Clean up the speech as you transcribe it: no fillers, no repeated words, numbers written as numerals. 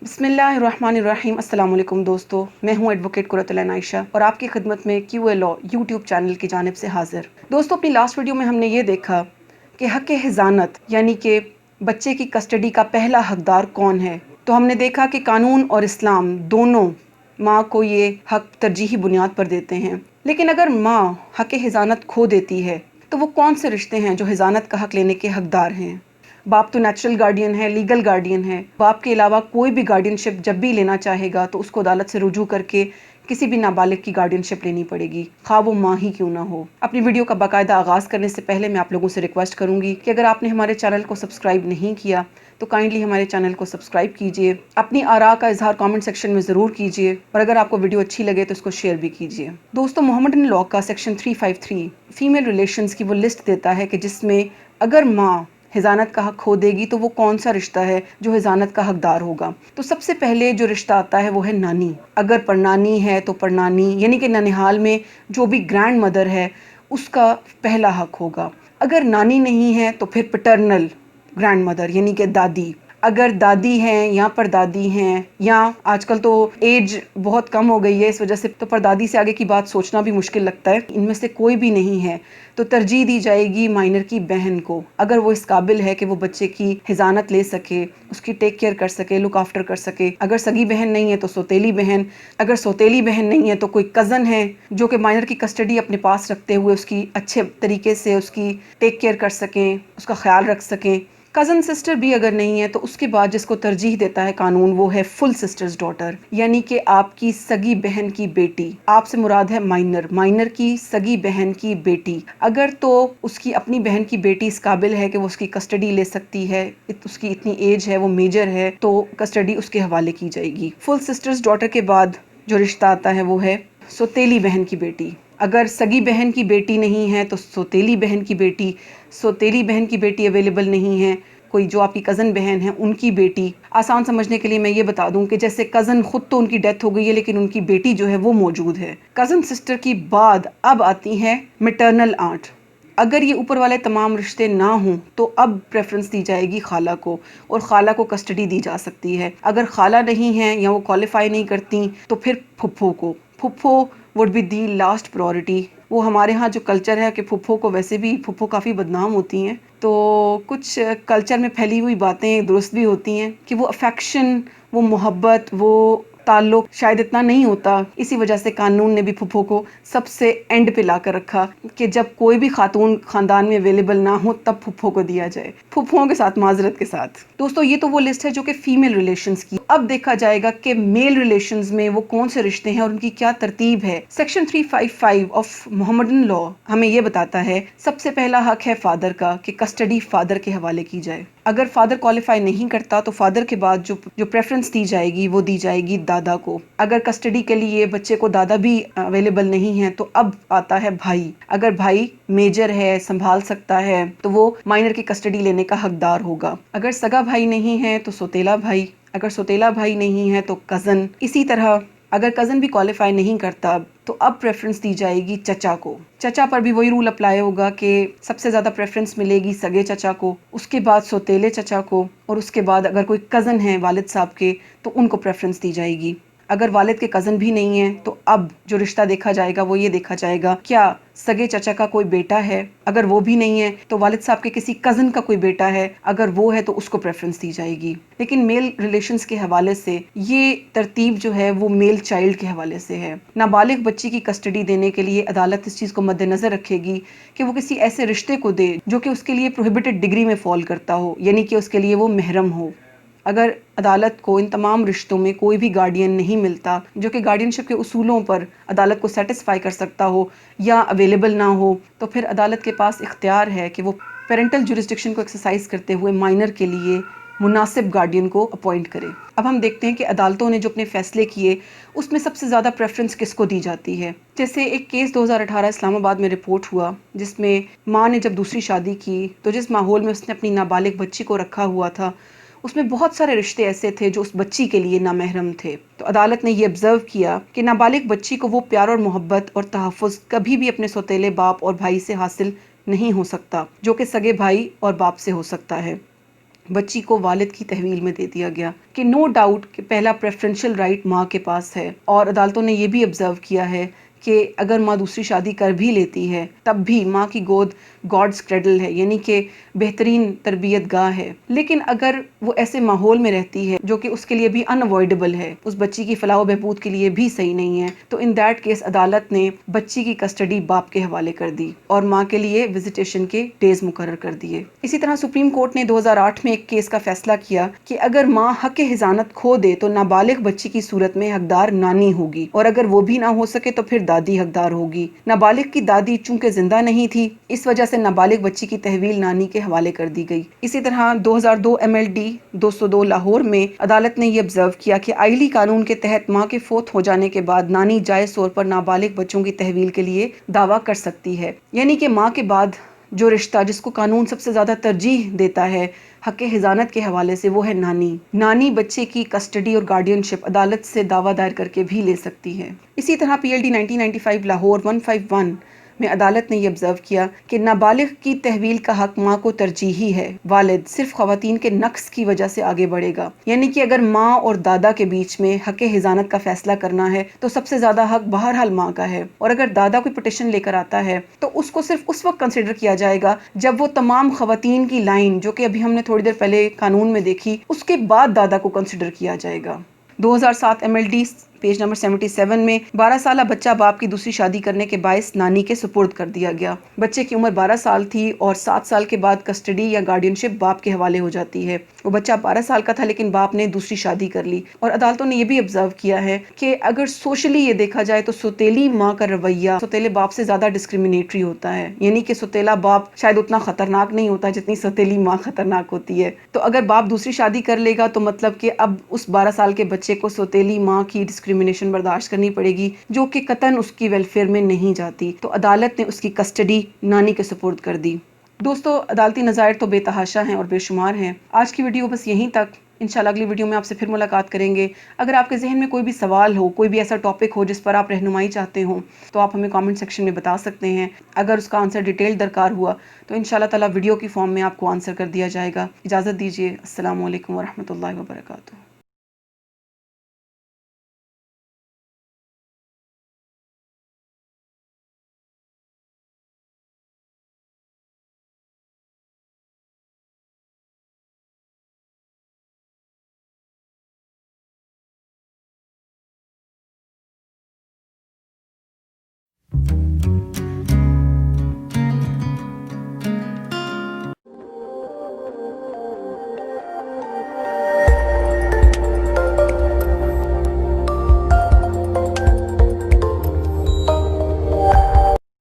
बिस्मिल्लाहिर्रहमानिर्रहीम। अस्सलाम वालेकुम दोस्तों, मैं हूं एडवोकेट कुरतुल आयशा और आपकी खिदमत में क्यू लॉ यूट्यूब चैनल की जानिब से हाजिर। दोस्तों, अपनी लास्ट वीडियो में हमने ये देखा कि हक़ हिज़ानत यानी कि बच्चे की कस्टडी का पहला हकदार कौन है। तो हमने देखा कि कानून और इस्लाम दोनों माँ को ये हक तरजीही बुनियाद पर देते हैं, लेकिन अगर माँ हक़ हिज़ानत खो देती है तो वो कौन से रिश्ते हैं जो हिज़ानत का हक लेने के हकदार हैं। बाप तो नेचुरल गार्डियन है, लीगल गार्डियन है। बाप के अलावा कोई भी गार्डियनशिप जब भी लेना चाहेगा तो उसको अदालत से रुजू करके किसी भी नाबालिग की गार्डियनशिप लेनी पड़ेगी, खा वो माँ ही क्यों ना हो। अपनी वीडियो का बाकायदा आगाज़ करने से पहले मैं आप लोगों से रिक्वेस्ट करूंगी कि अगर आपने हमारे चैनल को सब्सक्राइब नहीं किया तो काइंडली हमारे चैनल को सब्सक्राइब कीजिए। अपनी आरा का इजहार कमेंट सेक्शन में ज़रूर कीजिए और अगर आपको वीडियो अच्छी लगे तो इसको शेयर भी कीजिए। दोस्तों, मोहम्मदन लॉ का सेक्शन 353 फीमेल रिलेशंस की वो लिस्ट देता है कि जिसमें अगर माँ हिज़ानत का हक खो देगी तो वो कौन सा रिश्ता है जो हिज़ानत का हकदार होगा। तो सबसे पहले जो रिश्ता आता है वो है नानी। अगर परनानी है तो परनानी यानी कि ननिहाल में जो भी ग्रैंड मदर है उसका पहला हक होगा। अगर नानी नहीं है तो फिर पैटर्नल ग्रैंड मदर यानी कि दादी। अगर दादी हैं या परदादी हैं या आजकल तो एज बहुत कम हो गई है, इस वजह से तो परदादी से आगे की बात सोचना भी मुश्किल लगता है, इनमें से कोई भी नहीं है तो तरजीह दी जाएगी माइनर की बहन को। अगर वो इस काबिल है कि वो बच्चे की हिज़ानत ले सके, उसकी टेक केयर कर सके, लुक आफ्टर कर सके। अगर सगी बहन नहीं है तो सौतेली बहन। अगर सौतेली बहन नहीं है तो कोई कज़न है जो कि माइनर की कस्टडी अपने पास रखते हुए उसकी अच्छे तरीके से उसकी टेक केयर कर सकें, उसका ख्याल रख सकें। कज़न सिस्टर भी अगर नहीं है तो उसके बाद जिसको तरजीह देता है कानून वो है फुल सिस्टर्स डॉटर, यानी कि आपकी सगी बहन की बेटी। आपसे मुराद है माइनर, माइनर की सगी बहन की बेटी। अगर तो उसकी अपनी बहन की बेटी इस काबिल है कि वो उसकी कस्टडी ले सकती है, उसकी इतनी एज है, वो मेजर है, तो कस्टडी उसके हवाले की जाएगी। फुल सिस्टर्स डॉटर के बाद जो रिश्ता आता है वो है सौतेली बहन की बेटी। अगर सगी बहन की बेटी नहीं है तो सौतेली बहन की बेटी। सौतेली बहन की बेटी अवेलेबल नहीं है, कोई जो आपकी कज़न बहन है उनकी बेटी। आसान समझने के लिए मैं ये बता दूं कि जैसे कज़न खुद तो उनकी डेथ हो गई है लेकिन उनकी बेटी जो है वो मौजूद है। कज़न सिस्टर की बाद अब आती है मैटरनल आंट। अगर ये ऊपर वाले तमाम रिश्ते ना हों तो अब प्रेफरेंस दी जाएगी खाला को और खाला को कस्टडी दी जा सकती है। अगर खाला नहीं है या वो क्वालिफाई नहीं करती तो फिर फुफ्फो को। फुफ्फो would be the last priority. वो हमारे यहाँ जो कल्चर है कि फुफ्फो को, वैसे भी फुफ्फो काफ़ी बदनाम होती हैं, तो कुछ कल्चर में फैली हुई बातें दुरुस्त भी होती हैं कि वो अफेक्शन, वो मोहब्बत, वो ताल्लुक शायद इतना नहीं होता। इसी वजह से कानून ने भी फुफ्फो को सबसे एंड पे ला कर रखा कि जब कोई भी खातून खानदान में अवेलेबल ना हो तब फुफ्फो को दिया जाए। फुफ्फुओं के साथ माजरत के साथ। दोस्तों, ये तो वो लिस्ट है जो कि फीमेल रिलेशंस की। अब देखा जाएगा कि मेल रिलेशंस में वो कौन से रिश्ते हैं और उनकी क्या तरतीब है। सेक्शन 355 ऑफ मोहम्मदन लॉ हमें ये बताता है सबसे पहला हक है फादर का कि कस्टडी फादर के हवाले की जाए। अगर फादर क्वालिफाई नहीं करता तो फादर के बाद जो प्रेफरेंस दी जाएगी वो दी जाएगी दादा को। अगर कस्टडी के लिए बच्चे को दादा भी अवेलेबल नहीं है तो अब आता है भाई। अगर भाई मेजर है, संभाल सकता है, तो वो माइनर की कस्टडी लेने का हकदार होगा। अगर सगा भाई नहीं है तो सौतेला भाई। अगर सौतेला भाई नहीं है तो कज़न। इसी तरह अगर कज़न भी क्वालिफाई नहीं करता तो अब प्रेफरेंस दी जाएगी चचा को। चचा पर भी वही रूल अप्लाई होगा कि सबसे ज़्यादा प्रेफरेंस मिलेगी सगे चचा को, उसके बाद सौतेले चचा को, और उसके बाद अगर कोई कज़न है वालिद साहब के तो उनको प्रेफरेंस दी जाएगी। अगर वालिद के कज़न भी नहीं है तो अब जो रिश्ता देखा जाएगा वो ये देखा जाएगा क्या सगे चचा का कोई बेटा है। अगर वो भी नहीं है तो वालिद साहब के किसी कज़न का कोई बेटा है, अगर वो है तो उसको प्रेफरेंस दी जाएगी। लेकिन मेल रिलेशंस के हवाले से ये तरतीब जो है वो मेल चाइल्ड के हवाले से है। नाबालिग बच्ची की कस्टडी देने के लिए अदालत इस चीज़ को मद्देनज़र रखेगी कि वो किसी ऐसे रिश्ते को दे जो कि उसके लिए प्रोहिबिटेड डिग्री में फॉल करता हो, यानी कि उसके लिए वो महरम हो। अगर अदालत को इन तमाम रिश्तों में कोई भी गार्डियन नहीं मिलता जो कि गार्डियनशिप के उसूलों पर अदालत को सेटिस्फाई कर सकता हो या अवेलेबल ना हो, तो फिर अदालत के पास इख्तियार है कि वो पेरेंटल जुरिस्डिक्शन को एक्सरसाइज करते हुए माइनर के लिए मुनासिब गार्डियन को अपॉइंट करे। अब हम देखते हैं कि अदालतों ने जो अपने फैसले किए उसमें सबसे ज़्यादा प्रेफरेंस किसको दी जाती है। जैसे एक केस 2018 इस्लामाबाद में रिपोर्ट हुआ जिसमें माँ ने जब दूसरी शादी की तो जिस माहौल में उसने अपनी नाबालिग बच्ची को रखा हुआ था उसमें बहुत सारे रिश्ते ऐसे थे जो उस बच्ची के लिए नामहरम थे। तो अदालत ने ये ऑब्जर्व किया कि नाबालिग बच्ची को वो प्यार और मोहब्बत और तहफ़्फ़ुज़ कभी भी अपने सौतेले बाप और भाई से हासिल नहीं हो सकता जो कि सगे भाई और बाप से हो सकता है। बच्ची को वालिद की तहवील में दे दिया गया कि नो डाउट कि पहला प्रेफरेंशियल राइट माँ के पास है। और अदालतों ने ये भी ऑब्जर्व किया है कि अगर माँ दूसरी शादी कर भी लेती है तब भी माँ की गोद गॉड्स क्रेडल है, यानी कि बेहतरीन तरबियत गाह है। लेकिन अगर वो ऐसे माहौल में रहती है जो कि उसके लिए भी अनअवॉइडेबल है, उस बच्ची की फलाह व बहबूद के लिए भी सही नहीं है, तो इन दैट केस अदालत ने बच्ची की कस्टडी बाप के हवाले कर दी और माँ के लिए विजिटेशन के डेज मुकर्रर कर दिए। इसी तरह सुप्रीम कोर्ट ने 2008 में एक केस का फैसला किया कि अगर माँ हक हिजानत खो दे तो नाबालिग बच्ची की सूरत में हकदार नानी होगी, और अगर वो भी ना हो सके तो फिर दादी हकदार होगी। नाबालिग की दादी चूंकि जिंदा नहीं थी, इस वजह से नाबालिग बच्ची की तहवील नानी के हवाले कर दी गई। इसी तरह 2002 MLD 202 लाहौर में अदालत ने यह ऑब्जर्व किया कि आइली कानून के तहत माँ के फोत हो जाने के बाद नानी जायज तौर पर नाबालिग बच्चों की तहवील के लिए दावा कर सकती है, यानी कि माँ के बाद जो रिश्ता जिसको कानून सबसे ज्यादा तरजीह देता है हक हिजानत के हवाले से, वो है नानी। नानी बच्चे की कस्टडी और गार्डियनशिप अदालत से दावा दायर करके भी ले सकती है। इसी तरह PLD 1995 लाहौर 151 में अदालत ने यह ऑब्जर्व किया कि नाबालिग की तहवील का हक माँ को तरजीही है। वालिद सिर्फ खवातीन के नक्स की वजह से आगे बढ़ेगा, यानी कि अगर माँ और दादा के बीच में हक हिजानत का फैसला करना है तो सबसे ज्यादा हक बहरहाल माँ का है, और अगर दादा कोई पिटिशन लेकर आता है तो उसको सिर्फ उस वक्त कंसिडर किया जाएगा जब वो तमाम खवातीन की लाइन, जो कि अभी हमने थोड़ी देर पहले कानून में देखी, उसके बाद दादा को कंसिडर किया जाएगा। 2007 MLD पेज नंबर 77 में 12 साल बच्चा बाप की दूसरी शादी करने के बायस नानी के सुपुर्द कर दिया गया। बच्चे की उम्र 12 साल थी और 7 साल के बाद कस्टडी या गार्डियनशिप बाप के हवाले हो जाती है। वो बच्चा 12 साल का था लेकिन बाप ने दूसरी शादी कर ली। और अदालतों ने यह भी ऑब्जर्व किया है कि अगर सोशली ये देखा जाए तो सौतेली माँ का रवैया सौतेले बाप से ज्यादा डिस्क्रिमिनेटरी होता है, यानी कि सौतेला बाप शायद उतना खतरनाक नहीं होता जितनी सौतेली माँ खतरनाक होती है। तो अगर बाप दूसरी शादी कर लेगा तो मतलब कि अब उस 12 साल के बच्चे को सौतेली माँ की डिस्क्रिमिनेशन बर्दाश्त करनी पड़ेगी, जो कि कतन उसकी वेलफेयर में नहीं जाती। तो अदालत ने उसकी कस्टडी नानी के सुपुर्द कर दी। दोस्तों, अदालती नज़ायर तो बेतहाशा हैं और बेशुमार हैं। आज की वीडियो बस यहीं तक। इंशाल्लाह अगली वीडियो में आपसे फिर मुलाकात करेंगे। अगर आपके जहन में कोई भी सवाल हो, कोई भी ऐसा टॉपिक हो जिस पर आप रहनुमाई चाहते हो, तो आप हमें कमेंट सेक्शन में बता सकते हैं। अगर उसका आंसर डिटेल दरकार हुआ तो इंशाल्लाह ताला वीडियो की फॉर्म में आपको आंसर कर दिया जाएगा। इजाज़त दीजिए। अस्सलामु अलैकुम वरहमतुल्लाहि वबरकातुहू।